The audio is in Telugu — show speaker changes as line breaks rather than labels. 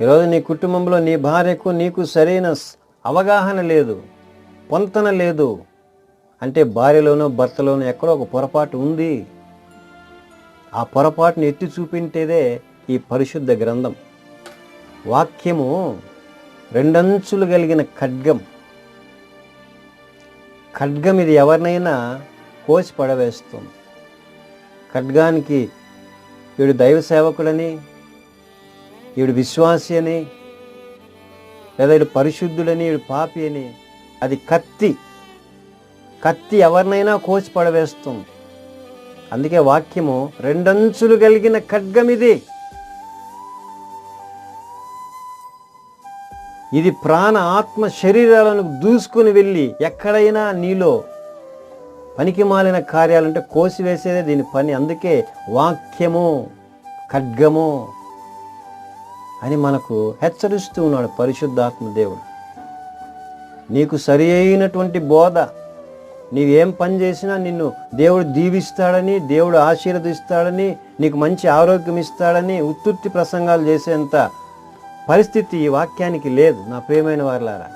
ఈరోజు నీ కుటుంబంలో నీ భార్యకు నీకు సరైన అవగాహన లేదు, పొంతన లేదు అంటే భార్యలోనో భర్తలోనో ఎక్కడో ఒక పొరపాటు ఉంది. ఆ పొరపాటును ఎత్తి చూపించేదే ఈ పరిశుద్ధ గ్రంథం. వాక్యము రెండంచులు కలిగిన ఖడ్గం. ఖడ్గం ఇది ఎవరినైనా కోసి పడవేస్తుంది. ఖడ్గానికి వీడు దైవ సేవకుడని, వీడు విశ్వాసి అని, లేదా వీడు పరిశుద్ధుడని, వీడు పాపి అని, అది కత్తి ఎవరినైనా కోసి పడవేస్తుంది. అందుకే వాక్యము రెండంచులు కలిగిన ఖడ్గం ఇది ప్రాణ ఆత్మ శరీరాలను దూసుకుని వెళ్ళి ఎక్కడైనా నీలో పనికి మాలిన కార్యాలంటే కోసివేసేదే దీని పని. అందుకే వాక్యము ఖడ్గము అని మనకు హెచ్చరిస్తూ ఉన్నాడు పరిశుద్ధాత్మ దేవుడు. నీకు సరి అయినటువంటి బోధ, నీవేం పని చేసినా నిన్ను దేవుడు దీవిస్తాడని, దేవుడు ఆశీర్వదిస్తాడని, నీకు మంచి ఆరోగ్యం ఇస్తాడని ఉత్తుత్తి ప్రసంగాలు చేసేంత పరిస్థితి ఈ వాక్యానికి లేదు నా ప్రియమైన వారలారా.